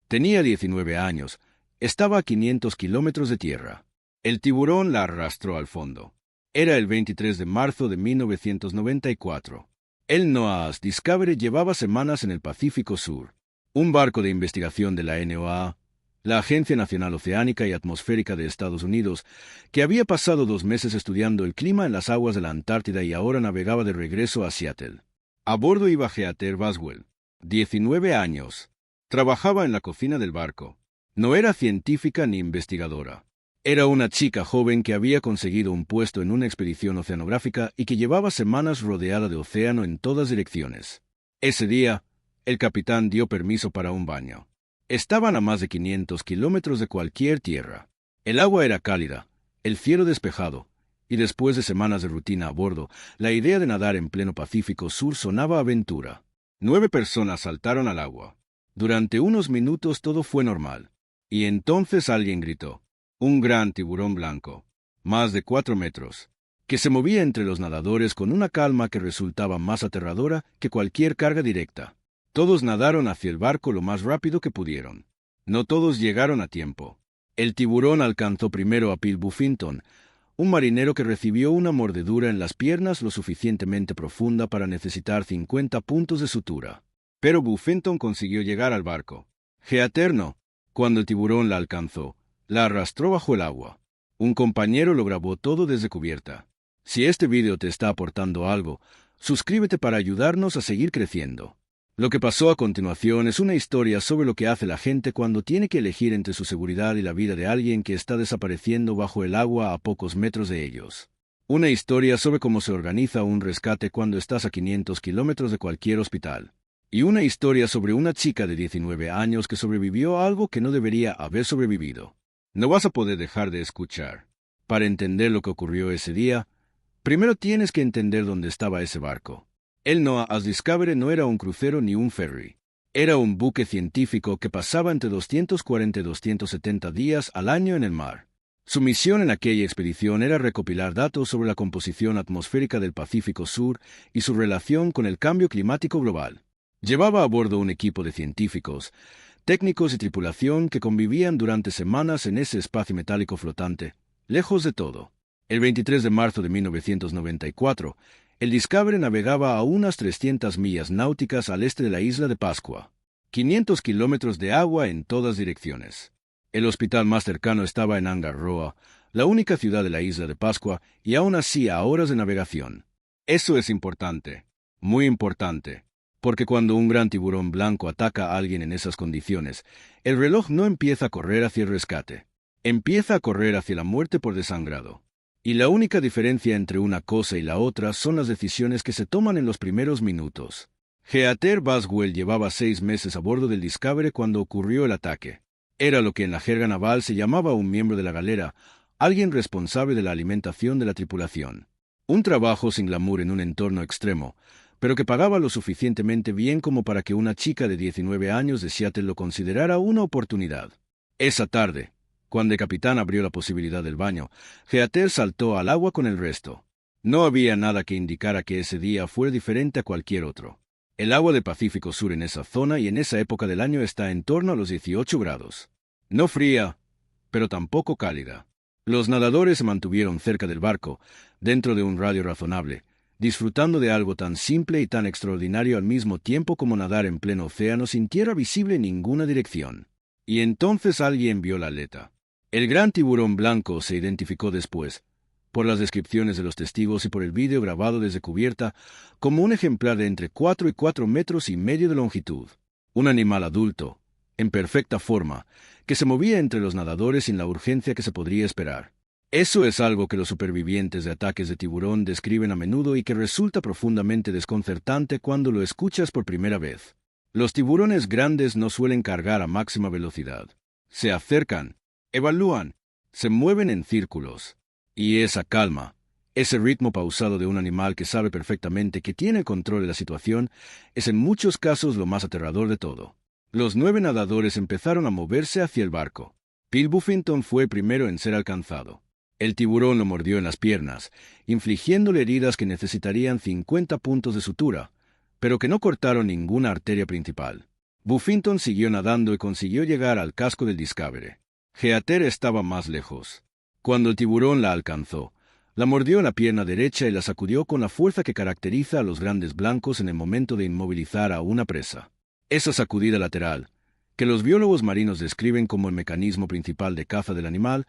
Tenía 19 años. Estaba a 500 kilómetros de tierra. El tiburón la arrastró al fondo. Era el 23 de marzo de 1994. El NOAA Discovery llevaba semanas en el Pacífico Sur. Un barco de investigación de la NOAA, la Agencia Nacional Oceánica y Atmosférica de Estados Unidos, que había pasado 2 meses estudiando el clima en las aguas de la Antártida y ahora navegaba de regreso a Seattle. A bordo iba Heather Boswell, 19 años. Trabajaba en la cocina del barco. No era científica ni investigadora. Era una chica joven que había conseguido un puesto en una expedición oceanográfica y que llevaba semanas rodeada de océano en todas direcciones. Ese día, el capitán dio permiso para un baño. Estaban a más de 500 kilómetros de cualquier tierra. El agua era cálida, el cielo despejado, y después de semanas de rutina a bordo, la idea de nadar en pleno Pacífico Sur sonaba aventura. 9 personas saltaron al agua. Durante unos minutos todo fue normal. Y entonces alguien gritó. Un gran tiburón blanco, más de 4 metros, que se movía entre los nadadores con una calma que resultaba más aterradora que cualquier carga directa. Todos nadaron hacia el barco lo más rápido que pudieron. No todos llegaron a tiempo. El tiburón alcanzó primero a Bill Buffington, un marinero que recibió una mordedura en las piernas lo suficientemente profunda para necesitar 50 puntos de sutura. Pero Buffington consiguió llegar al barco. Heather no. Cuando el tiburón la alcanzó, la arrastró bajo el agua. Un compañero lo grabó todo desde cubierta. Si este vídeo te está aportando algo, suscríbete para ayudarnos a seguir creciendo. Lo que pasó a continuación es una historia sobre lo que hace la gente cuando tiene que elegir entre su seguridad y la vida de alguien que está desapareciendo bajo el agua a pocos metros de ellos. Una historia sobre cómo se organiza un rescate cuando estás a 500 kilómetros de cualquier hospital. Y una historia sobre una chica de 19 años que sobrevivió a algo que no debería haber sobrevivido. No vas a poder dejar de escuchar. Para entender lo que ocurrió ese día, primero tienes que entender dónde estaba ese barco. El NOAA Discovery no era un crucero ni un ferry. Era un buque científico que pasaba entre 240 y 270 días al año en el mar. Su misión en aquella expedición era recopilar datos sobre la composición atmosférica del Pacífico Sur y su relación con el cambio climático global. Llevaba a bordo un equipo de científicos, técnicos y tripulación que convivían durante semanas en ese espacio metálico flotante, lejos de todo. El 23 de marzo de 1994, el Discovery navegaba a unas 300 millas náuticas al este de la isla de Pascua. 500 kilómetros de agua en todas direcciones. El hospital más cercano estaba en Angaroa, la única ciudad de la isla de Pascua, y aún así a horas de navegación. Eso es importante, muy importante, porque cuando un gran tiburón blanco ataca a alguien en esas condiciones, el reloj no empieza a correr hacia el rescate, empieza a correr hacia la muerte por desangrado. Y la única diferencia entre una cosa y la otra son las decisiones que se toman en los primeros minutos. Heather Boswell llevaba 6 meses a bordo del Discovery cuando ocurrió el ataque. Era lo que en la jerga naval se llamaba un miembro de la galera, alguien responsable de la alimentación de la tripulación. Un trabajo sin glamour en un entorno extremo, pero que pagaba lo suficientemente bien como para que una chica de 19 años de Seattle lo considerara una oportunidad. Esa tarde, cuando el capitán abrió la posibilidad del baño, Heather saltó al agua con el resto. No había nada que indicara que ese día fuera diferente a cualquier otro. El agua del Pacífico Sur en esa zona y en esa época del año está en torno a los 18 grados. No fría, pero tampoco cálida. Los nadadores se mantuvieron cerca del barco, dentro de un radio razonable, disfrutando de algo tan simple y tan extraordinario al mismo tiempo como nadar en pleno océano sin tierra visible en ninguna dirección. Y entonces alguien vio la aleta. El gran tiburón blanco se identificó después, por las descripciones de los testigos y por el vídeo grabado desde cubierta, como un ejemplar de entre 4 y 4,5 metros de longitud. Un animal adulto, en perfecta forma, que se movía entre los nadadores sin la urgencia que se podría esperar. Eso es algo que los supervivientes de ataques de tiburón describen a menudo y que resulta profundamente desconcertante cuando lo escuchas por primera vez. Los tiburones grandes no suelen cargar a máxima velocidad. Se acercan, evalúan, se mueven en círculos. Y esa calma, ese ritmo pausado de un animal que sabe perfectamente que tiene control de la situación, es en muchos casos lo más aterrador de todo. Los 9 nadadores empezaron a moverse hacia el barco. Bill Buffington fue el primero en ser alcanzado. El tiburón lo mordió en las piernas, infligiéndole heridas que necesitarían 50 puntos de sutura, pero que no cortaron ninguna arteria principal. Buffington siguió nadando y consiguió llegar al casco del Discovery. Geater estaba más lejos. Cuando el tiburón la alcanzó, la mordió en la pierna derecha y la sacudió con la fuerza que caracteriza a los grandes blancos en el momento de inmovilizar a una presa. Esa sacudida lateral, que los biólogos marinos describen como el mecanismo principal de caza del animal,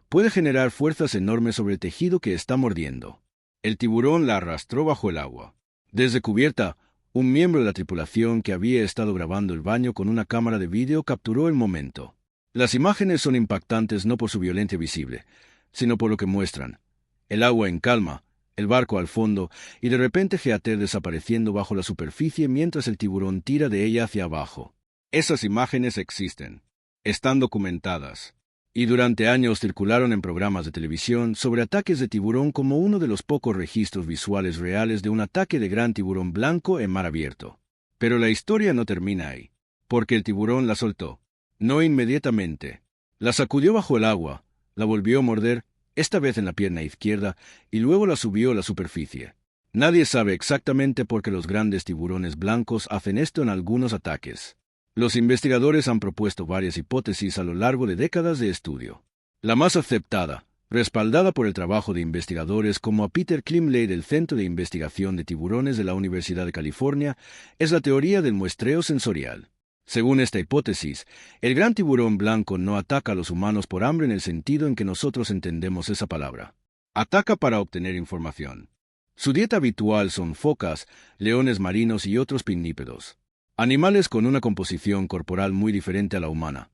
puede generar fuerzas enormes sobre el tejido que está mordiendo. El tiburón la arrastró bajo el agua. Desde cubierta, un miembro de la tripulación que había estado grabando el baño con una cámara de vídeo capturó el momento. Las imágenes son impactantes no por su violencia visible, sino por lo que muestran. El agua en calma, el barco al fondo, y de repente Geater desapareciendo bajo la superficie mientras el tiburón tira de ella hacia abajo. Esas imágenes existen. Están documentadas. Y durante años circularon en programas de televisión sobre ataques de tiburón como uno de los pocos registros visuales reales de un ataque de gran tiburón blanco en mar abierto. Pero la historia no termina ahí, porque el tiburón la soltó. No inmediatamente. La sacudió bajo el agua, la volvió a morder, esta vez en la pierna izquierda, y luego la subió a la superficie. Nadie sabe exactamente por qué los grandes tiburones blancos hacen esto en algunos ataques. Los investigadores han propuesto varias hipótesis a lo largo de décadas de estudio. La más aceptada, respaldada por el trabajo de investigadores como a Peter Klimley del Centro de Investigación de Tiburones de la Universidad de California, es la teoría del muestreo sensorial. Según esta hipótesis, el gran tiburón blanco no ataca a los humanos por hambre en el sentido en que nosotros entendemos esa palabra. Ataca para obtener información. Su dieta habitual son focas, leones marinos y otros pinnípedos. Animales con una composición corporal muy diferente a la humana.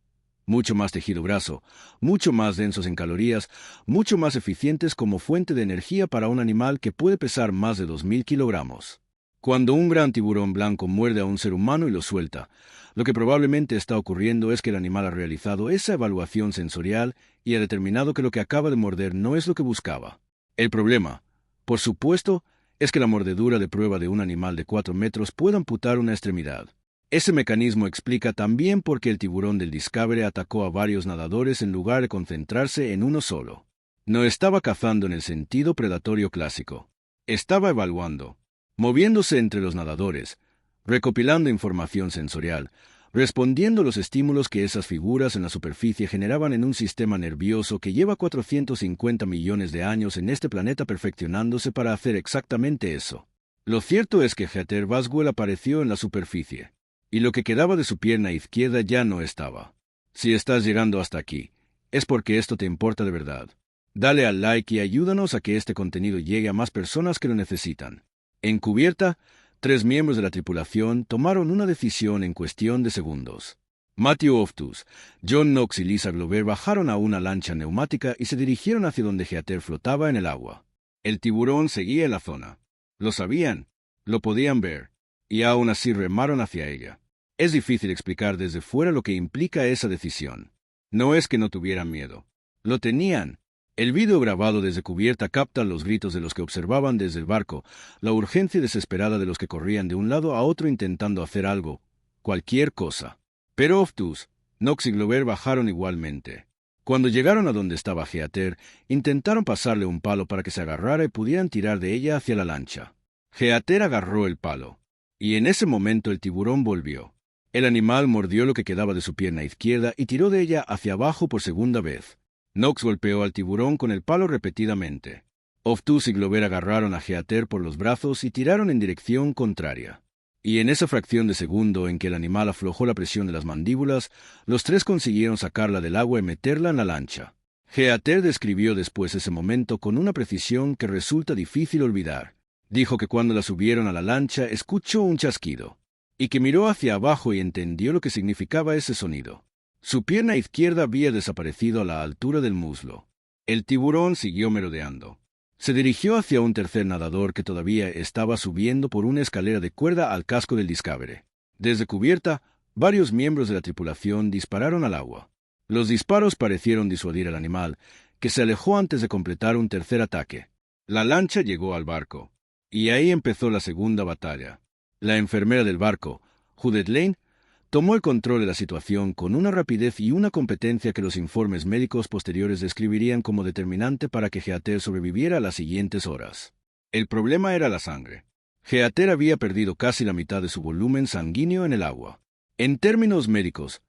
Mucho más tejido graso, mucho más densos en calorías, mucho más eficientes como fuente de energía para un animal que puede pesar más de 2.000 kilogramos. Cuando un gran tiburón blanco muerde a un ser humano y lo suelta, lo que probablemente está ocurriendo es que el animal ha realizado esa evaluación sensorial y ha determinado que lo que acaba de morder no es lo que buscaba. El problema, por supuesto, es que la mordedura de prueba de un animal de 4 metros puede amputar una extremidad. Ese mecanismo explica también por qué el tiburón del Discovery atacó a varios nadadores en lugar de concentrarse en uno solo. No estaba cazando en el sentido predatorio clásico. Estaba evaluando, moviéndose entre los nadadores, recopilando información sensorial, respondiendo a los estímulos que esas figuras en la superficie generaban en un sistema nervioso que lleva 450 millones de años en este planeta perfeccionándose para hacer exactamente eso. Lo cierto es que Geater Boswell apareció en la superficie, y lo que quedaba de su pierna izquierda ya no estaba. Si estás llegando hasta aquí, es porque esto te importa de verdad. Dale al like y ayúdanos a que este contenido llegue a más personas que lo necesitan. En cubierta, 3 miembros de la tripulación tomaron una decisión en cuestión de segundos. Matthew Oftus, John Knox y Lisa Glover bajaron a una lancha neumática y se dirigieron hacia donde Geater flotaba en el agua. El tiburón seguía en la zona. Lo sabían, lo podían ver, y aún así remaron hacia ella. Es difícil explicar desde fuera lo que implica esa decisión. No es que no tuvieran miedo. Lo tenían. El vídeo grabado desde cubierta capta los gritos de los que observaban desde el barco, la urgencia desesperada de los que corrían de un lado a otro intentando hacer algo, cualquier cosa. Pero Oftus, Knox y Glover bajaron igualmente. Cuando llegaron a donde estaba Geater, intentaron pasarle un palo para que se agarrara y pudieran tirar de ella hacia la lancha. Geater agarró el palo, y en ese momento el tiburón volvió. El animal mordió lo que quedaba de su pierna izquierda y tiró de ella hacia abajo por segunda vez. Knox golpeó al tiburón con el palo repetidamente. Oftus y Glover agarraron a Geater por los brazos y tiraron en dirección contraria. Y en esa fracción de segundo en que el animal aflojó la presión de las mandíbulas, los 3 consiguieron sacarla del agua y meterla en la lancha. Geater describió después ese momento con una precisión que resulta difícil olvidar. Dijo que cuando la subieron a la lancha escuchó un chasquido, y que miró hacia abajo y entendió lo que significaba ese sonido. Su pierna izquierda había desaparecido a la altura del muslo. El tiburón siguió merodeando. Se dirigió hacia un tercer nadador que todavía estaba subiendo por una escalera de cuerda al casco del Discovery. Desde cubierta, varios miembros de la tripulación dispararon al agua. Los disparos parecieron disuadir al animal, que se alejó antes de completar un tercer ataque. La lancha llegó al barco, y ahí empezó la segunda batalla. La enfermera del barco, Judith Lane, tomó el control de la situación con una rapidez y una competencia que los informes médicos posteriores describirían como determinante para que Geater sobreviviera a las siguientes horas. El problema era la sangre. Geater había perdido casi la mitad de su volumen sanguíneo en el agua. En términos médicos,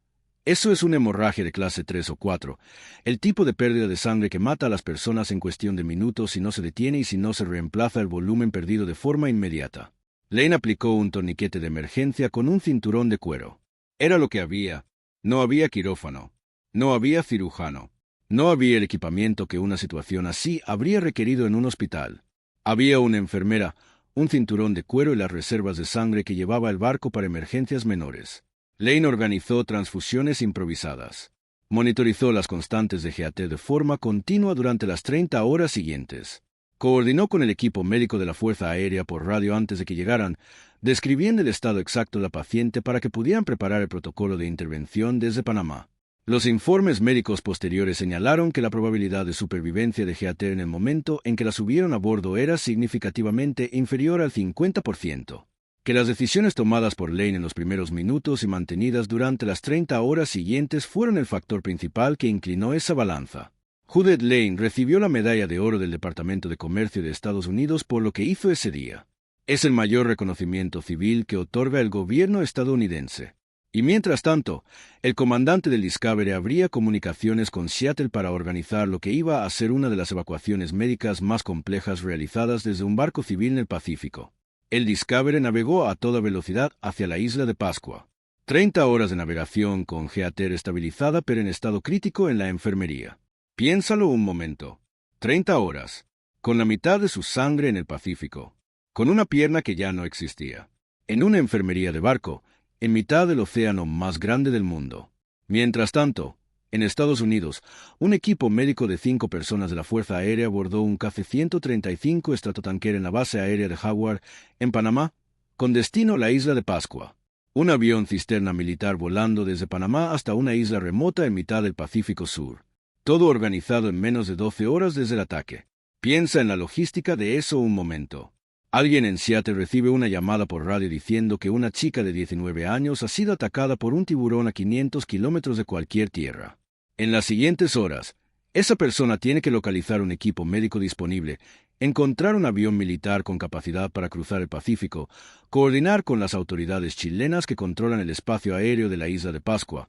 eso es una hemorragia de clase 3 o 4, el tipo de pérdida de sangre que mata a las personas en cuestión de minutos si no se detiene y si no se reemplaza el volumen perdido de forma inmediata. Lane aplicó un torniquete de emergencia con un cinturón de cuero. Era lo que había. No había quirófano. No había cirujano. No había el equipamiento que una situación así habría requerido en un hospital. Había una enfermera, un cinturón de cuero y las reservas de sangre que llevaba el barco para emergencias menores. Lane organizó transfusiones improvisadas. Monitorizó las constantes de GAT de forma continua durante las 30 horas siguientes. Coordinó con el equipo médico de la Fuerza Aérea por radio antes de que llegaran, describiendo el estado exacto de la paciente para que pudieran preparar el protocolo de intervención desde Panamá. Los informes médicos posteriores señalaron que la probabilidad de supervivencia de GAT en el momento en que la subieron a bordo era significativamente inferior al 50%. Que las decisiones tomadas por Lane en los primeros minutos y mantenidas durante las 30 horas siguientes fueron el factor principal que inclinó esa balanza. Judith Lane recibió la Medalla de Oro del Departamento de Comercio de Estados Unidos por lo que hizo ese día. Es el mayor reconocimiento civil que otorga el gobierno estadounidense. Y mientras tanto, el comandante del Discovery abría comunicaciones con Seattle para organizar lo que iba a ser una de las evacuaciones médicas más complejas realizadas desde un barco civil en el Pacífico. El Discovery navegó a toda velocidad hacia la isla de Pascua. 30 horas de navegación con GAT estabilizada pero en estado crítico en la enfermería. Piénsalo un momento. 30 horas. Con la mitad de su sangre en el Pacífico. Con una pierna que ya no existía. En una enfermería de barco, en mitad del océano más grande del mundo. Mientras tanto, en Estados Unidos, un equipo médico de 5 personas de la Fuerza Aérea abordó un KC-135 estratotanquero en la base aérea de Howard, en Panamá, con destino a la isla de Pascua. Un avión cisterna militar volando desde Panamá hasta una isla remota en mitad del Pacífico Sur. Todo organizado en menos de 12 horas desde el ataque. Piensa en la logística de eso un momento. Alguien en Seattle recibe una llamada por radio diciendo que una chica de 19 años ha sido atacada por un tiburón a 500 kilómetros de cualquier tierra. En las siguientes horas, esa persona tiene que localizar un equipo médico disponible, encontrar un avión militar con capacidad para cruzar el Pacífico, coordinar con las autoridades chilenas que controlan el espacio aéreo de la isla de Pascua,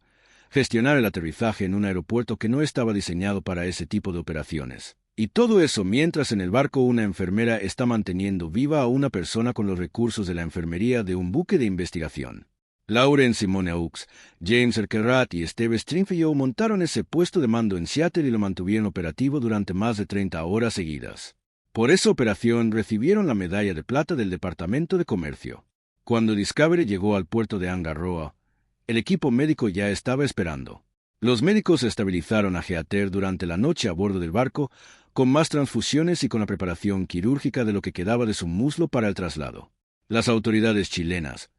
gestionar el aterrizaje en un aeropuerto que no estaba diseñado para ese tipo de operaciones. Y todo eso mientras en el barco una enfermera está manteniendo viva a una persona con los recursos de la enfermería de un buque de investigación. Lauren Simone Aux, James Erkerat y Steve Stringfellow montaron ese puesto de mando en Seattle y lo mantuvieron operativo durante más de 30 horas seguidas. Por esa operación recibieron la medalla de plata del Departamento de Comercio. Cuando Discovery llegó al puerto de Angarroa, el equipo médico ya estaba esperando. Los médicos estabilizaron a GAT durante la noche a bordo del barco, con más transfusiones y con la preparación quirúrgica de lo que quedaba de su muslo para el traslado. Las autoridades chilenas,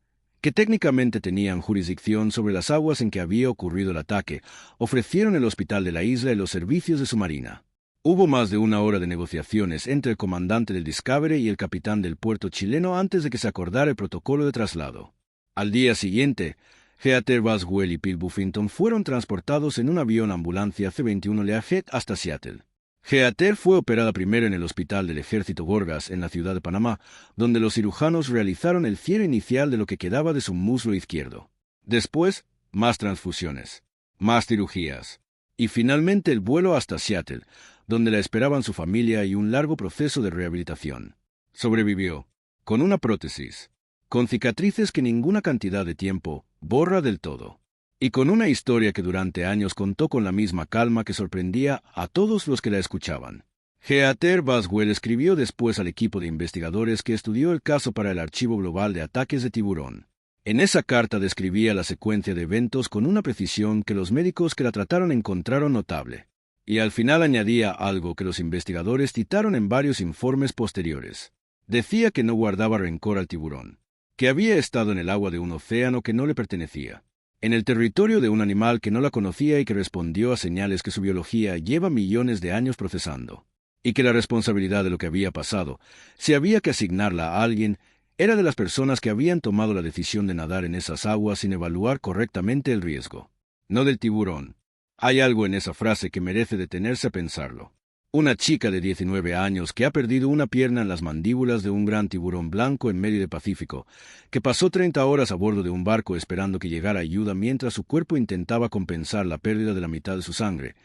que técnicamente tenían jurisdicción sobre las aguas en que había ocurrido el ataque, ofrecieron el hospital de la isla y los servicios de su marina. Hubo más de una hora de negociaciones entre el comandante del Discovery y el capitán del puerto chileno antes de que se acordara el protocolo de traslado. Al día siguiente, GAT Boswell y Pete Buffington fueron transportados en un avión ambulancia C-21 Learjet hasta Seattle. GAT fue operada primero en el Hospital del Ejército Gorgas en la ciudad de Panamá, donde los cirujanos realizaron el cierre inicial de lo que quedaba de su muslo izquierdo. Después, más transfusiones, más cirugías, y finalmente el vuelo hasta Seattle, donde la esperaban su familia y un largo proceso de rehabilitación. Sobrevivió, con una prótesis, con cicatrices que ninguna cantidad de tiempo borra del todo. Y con una historia que durante años contó con la misma calma que sorprendía a todos los que la escuchaban. GAT Boswell escribió después al equipo de investigadores que estudió el caso para el Archivo Global de Ataques de Tiburón. En esa carta describía la secuencia de eventos con una precisión que los médicos que la trataron encontraron notable. Y al final añadía algo que los investigadores citaron en varios informes posteriores. Decía que no guardaba rencor al tiburón, que había estado en el agua de un océano que no le pertenecía, en el territorio de un animal que no la conocía y que respondió a señales que su biología lleva millones de años procesando, y que la responsabilidad de lo que había pasado, si había que asignarla a alguien, era de las personas que habían tomado la decisión de nadar en esas aguas sin evaluar correctamente el riesgo. No del tiburón. Hay algo en esa frase que merece detenerse a pensarlo. Una chica de 19 años que ha perdido una pierna en las mandíbulas de un gran tiburón blanco en medio del Pacífico, que pasó 30 horas a bordo de un barco esperando que llegara ayuda mientras su cuerpo intentaba compensar la pérdida de la mitad de su sangre.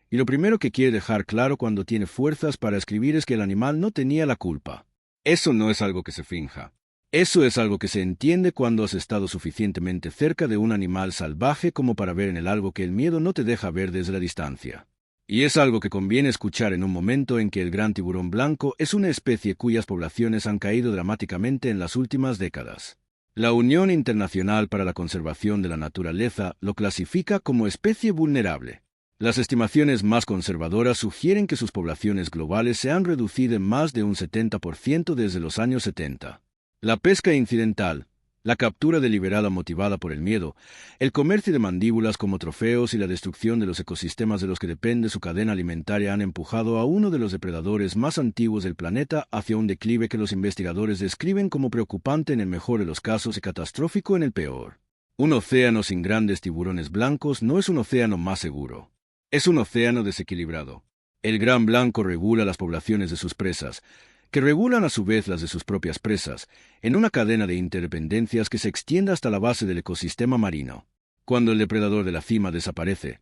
Y lo primero que quiere dejar claro cuando tiene fuerzas para escribir es que el animal no tenía la culpa. Eso no es algo que se finja. Eso es algo que se entiende cuando has estado suficientemente cerca de un animal salvaje como para ver en él algo que el miedo no te deja ver desde la distancia. Y es algo que conviene escuchar en un momento en que el gran tiburón blanco es una especie cuyas poblaciones han caído dramáticamente en las últimas décadas. La Unión Internacional para la Conservación de la Naturaleza lo clasifica como especie vulnerable. Las estimaciones más conservadoras sugieren que sus poblaciones globales se han reducido en más de un 70% desde los años 70. La pesca incidental, la captura deliberada motivada por el miedo, el comercio de mandíbulas como trofeos y la destrucción de los ecosistemas de los que depende su cadena alimentaria han empujado a uno de los depredadores más antiguos del planeta hacia un declive que los investigadores describen como preocupante en el mejor de los casos y catastrófico en el peor. Un océano sin grandes tiburones blancos no es un océano más seguro. Es un océano desequilibrado. El gran blanco regula las poblaciones de sus presas, que regulan a su vez las de sus propias presas, en una cadena de interdependencias que se extiende hasta la base del ecosistema marino. Cuando el depredador de la cima desaparece,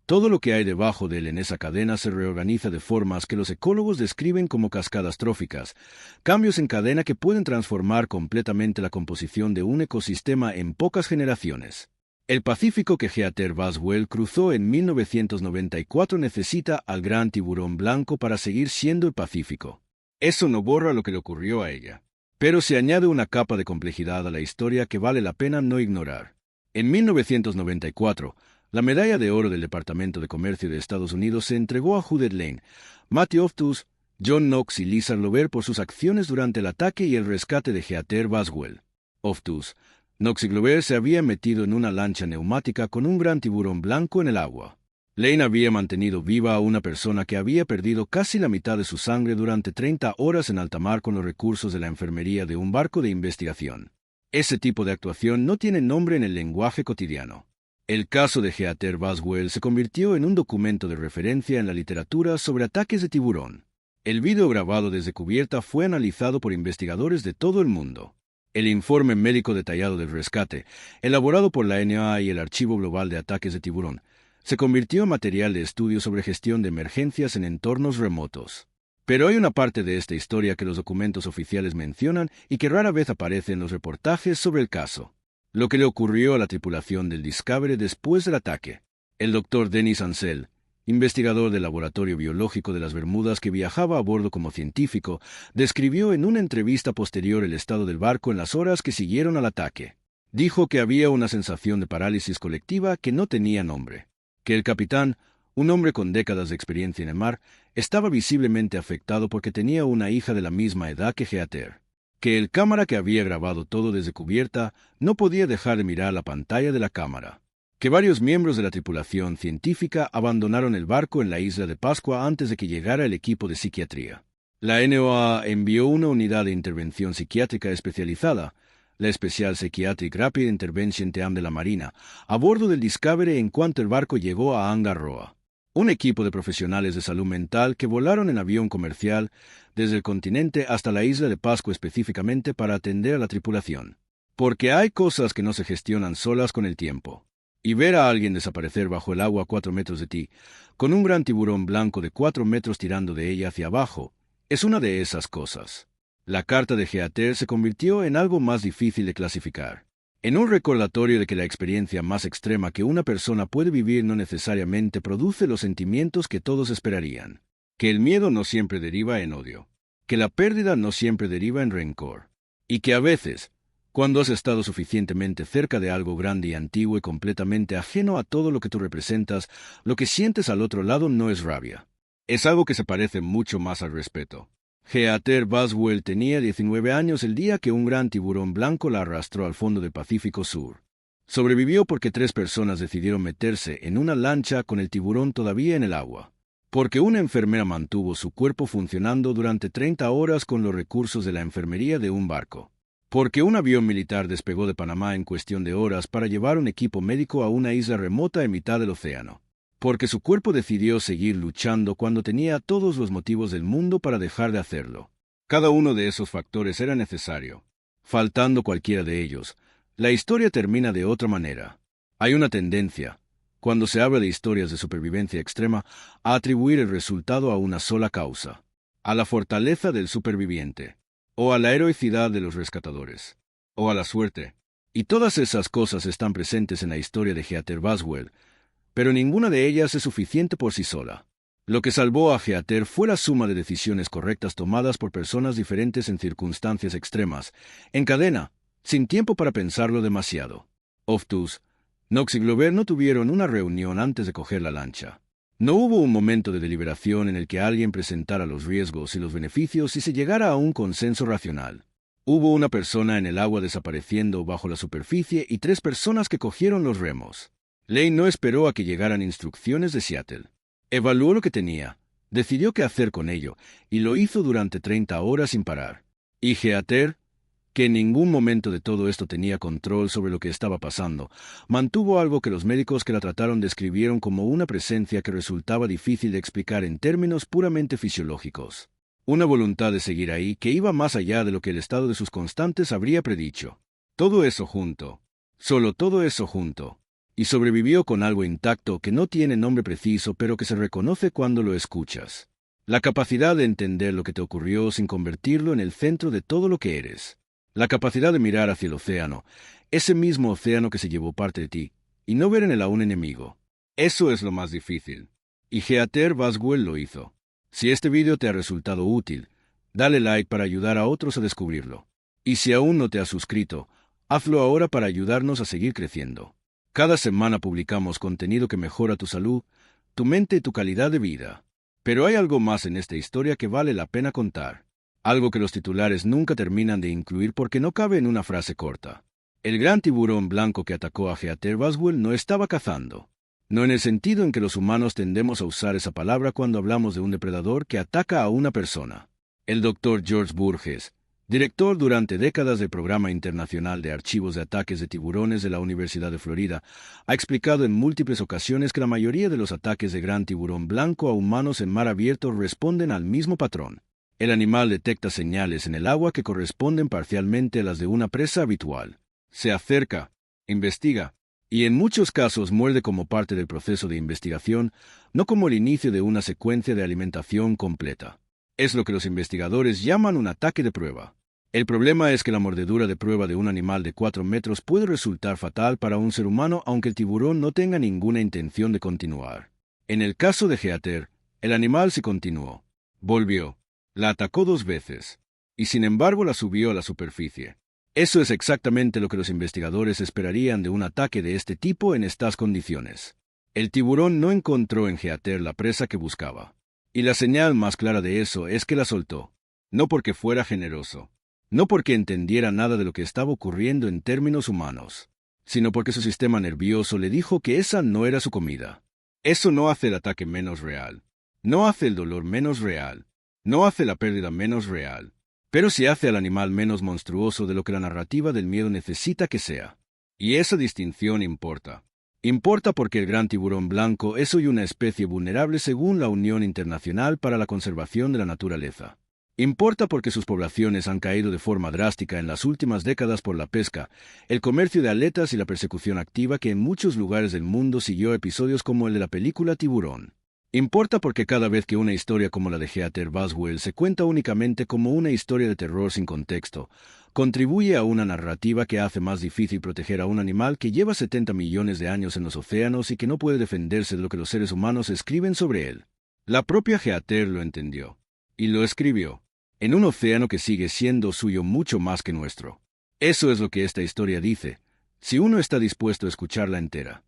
todo lo que hay debajo de él en esa cadena se reorganiza de formas que los ecólogos describen como cascadas tróficas, cambios en cadena que pueden transformar completamente la composición de un ecosistema en pocas generaciones. El Pacífico que Heather Boswell cruzó en 1994 necesita al gran tiburón blanco para seguir siendo el Pacífico. Eso no borra lo que le ocurrió a ella, pero se añade una capa de complejidad a la historia que vale la pena no ignorar. En 1994, la medalla de oro del Departamento de Comercio de Estados Unidos se entregó a Judith Lane, Matthew Oftus, John Knox y Lisa Glover por sus acciones durante el ataque y el rescate de Heather Boswell. Oftus, Knox y Glover se habían metido en una lancha neumática con un gran tiburón blanco en el agua. Lane había mantenido viva a una persona que había perdido casi la mitad de su sangre durante 30 horas en alta mar con los recursos de la enfermería de un barco de investigación. Ese tipo de actuación no tiene nombre en el lenguaje cotidiano. El caso de Heather Boswell se convirtió en un documento de referencia en la literatura sobre ataques de tiburón. El video grabado desde cubierta fue analizado por investigadores de todo el mundo. El informe médico detallado del rescate, elaborado por la NOAA y el Archivo Global de Ataques de Tiburón, se convirtió en material de estudio sobre gestión de emergencias en entornos remotos. Pero hay una parte de esta historia que los documentos oficiales mencionan y que rara vez aparece en los reportajes sobre el caso. Lo que le ocurrió a la tripulación del Discovery después del ataque. El doctor Dennis Ansel, investigador del Laboratorio Biológico de las Bermudas que viajaba a bordo como científico, describió en una entrevista posterior el estado del barco en las horas que siguieron al ataque. Dijo que había una sensación de parálisis colectiva que no tenía nombre. Que el capitán, un hombre con décadas de experiencia en el mar, estaba visiblemente afectado porque tenía una hija de la misma edad que Heather. Que el cámara que había grabado todo desde cubierta no podía dejar de mirar la pantalla de la cámara. Que varios miembros de la tripulación científica abandonaron el barco en la isla de Pascua antes de que llegara el equipo de psiquiatría. La NOAA envió una unidad de intervención psiquiátrica especializada, la Special Psychiatric Rapid Intervention Team de la Marina, a bordo del Discovery en cuanto el barco llegó a Anga Roa. Un equipo de profesionales de salud mental que volaron en avión comercial desde el continente hasta la isla de Pascua específicamente para atender a la tripulación. Porque hay cosas que no se gestionan solas con el tiempo. Y ver a alguien desaparecer bajo el agua a 4 metros de ti, con un gran tiburón blanco de 4 metros tirando de ella hacia abajo, es una de esas cosas. La carta de Heather se convirtió en algo más difícil de clasificar. En un recordatorio de que la experiencia más extrema que una persona puede vivir no necesariamente produce los sentimientos que todos esperarían. Que el miedo no siempre deriva en odio. Que la pérdida no siempre deriva en rencor. Y que a veces, cuando has estado suficientemente cerca de algo grande y antiguo y completamente ajeno a todo lo que tú representas, lo que sientes al otro lado no es rabia. Es algo que se parece mucho más al respeto. Heather Boswell tenía 19 años el día que un gran tiburón blanco la arrastró al fondo del Pacífico Sur. Sobrevivió porque 3 personas decidieron meterse en una lancha con el tiburón todavía en el agua. Porque una enfermera mantuvo su cuerpo funcionando durante 30 horas con los recursos de la enfermería de un barco. Porque un avión militar despegó de Panamá en cuestión de horas para llevar un equipo médico a una isla remota en mitad del océano. porque su cuerpo decidió seguir luchando cuando tenía todos los motivos del mundo para dejar de hacerlo. Cada uno de esos factores era necesario. Faltando cualquiera de ellos, la historia termina de otra manera. Hay una tendencia, cuando se habla de historias de supervivencia extrema, a atribuir el resultado a una sola causa, a la fortaleza del superviviente, o a la heroicidad de los rescatadores, o a la suerte. Y todas esas cosas están presentes en la historia de Heather Boswell, pero ninguna de ellas es suficiente por sí sola. Lo que salvó a Heather fue la suma de decisiones correctas tomadas por personas diferentes en circunstancias extremas, en cadena, sin tiempo para pensarlo demasiado. Oftus, Knox y Glover no tuvieron una reunión antes de coger la lancha. No hubo un momento de deliberación en el que alguien presentara los riesgos y los beneficios y se llegara a un consenso racional. Hubo una persona en el agua desapareciendo bajo la superficie y 3 personas que cogieron los remos. Lane no esperó a que llegaran instrucciones de Seattle. Evaluó lo que tenía, decidió qué hacer con ello, y lo hizo durante 30 horas sin parar. Y Heather, que en ningún momento de todo esto tenía control sobre lo que estaba pasando, mantuvo algo que los médicos que la trataron describieron como una presencia que resultaba difícil de explicar en términos puramente fisiológicos. Una voluntad de seguir ahí que iba más allá de lo que el estado de sus constantes habría predicho. Todo eso junto, solo todo eso junto, y sobrevivió con algo intacto que no tiene nombre preciso pero que se reconoce cuando lo escuchas. La capacidad de entender lo que te ocurrió sin convertirlo en el centro de todo lo que eres. La capacidad de mirar hacia el océano, ese mismo océano que se llevó parte de ti, y no ver en él a un enemigo. Eso es lo más difícil. Y Heather Boswell lo hizo. Si este vídeo te ha resultado útil, dale like para ayudar a otros a descubrirlo. Y si aún no te has suscrito, hazlo ahora para ayudarnos a seguir creciendo. Cada semana publicamos contenido que mejora tu salud, tu mente y tu calidad de vida. Pero hay algo más en esta historia que vale la pena contar. Algo que los titulares nunca terminan de incluir porque no cabe en una frase corta. El gran tiburón blanco que atacó a Heather Boswell no estaba cazando. No en el sentido en que los humanos tendemos a usar esa palabra cuando hablamos de un depredador que ataca a una persona. El Dr. George Burgess, director durante décadas del Programa Internacional de Archivos de Ataques de Tiburones de la Universidad de Florida, ha explicado en múltiples ocasiones que la mayoría de los ataques de gran tiburón blanco a humanos en mar abierto responden al mismo patrón. El animal detecta señales en el agua que corresponden parcialmente a las de una presa habitual. Se acerca, investiga, y en muchos casos muerde como parte del proceso de investigación, no como el inicio de una secuencia de alimentación completa. Es lo que los investigadores llaman un ataque de prueba. El problema es que la mordedura de prueba de un animal de 4 metros puede resultar fatal para un ser humano aunque el tiburón no tenga ninguna intención de continuar. En el caso de Heather, el animal sí continuó. Volvió. La atacó 2 veces, y sin embargo la subió a la superficie. Eso es exactamente lo que los investigadores esperarían de un ataque de este tipo en estas condiciones. El tiburón no encontró en Heather la presa que buscaba. Y la señal más clara de eso es que la soltó. No porque fuera generoso, no porque entendiera nada de lo que estaba ocurriendo en términos humanos, sino porque su sistema nervioso le dijo que esa no era su comida. Eso no hace el ataque menos real, no hace el dolor menos real, no hace la pérdida menos real, pero sí hace al animal menos monstruoso de lo que la narrativa del miedo necesita que sea. Y esa distinción importa. Importa porque el gran tiburón blanco es hoy una especie vulnerable según la Unión Internacional para la Conservación de la Naturaleza. Importa porque sus poblaciones han caído de forma drástica en las últimas décadas por la pesca, el comercio de aletas y la persecución activa que en muchos lugares del mundo siguió episodios como el de la película Tiburón. Importa porque cada vez que una historia como la de Heather Boswell se cuenta únicamente como una historia de terror sin contexto, contribuye a una narrativa que hace más difícil proteger a un animal que lleva 70 millones de años en los océanos y que no puede defenderse de lo que los seres humanos escriben sobre él. La propia Heather lo entendió, y lo escribió, en un océano que sigue siendo suyo mucho más que nuestro. Eso es lo que esta historia dice, si uno está dispuesto a escucharla entera.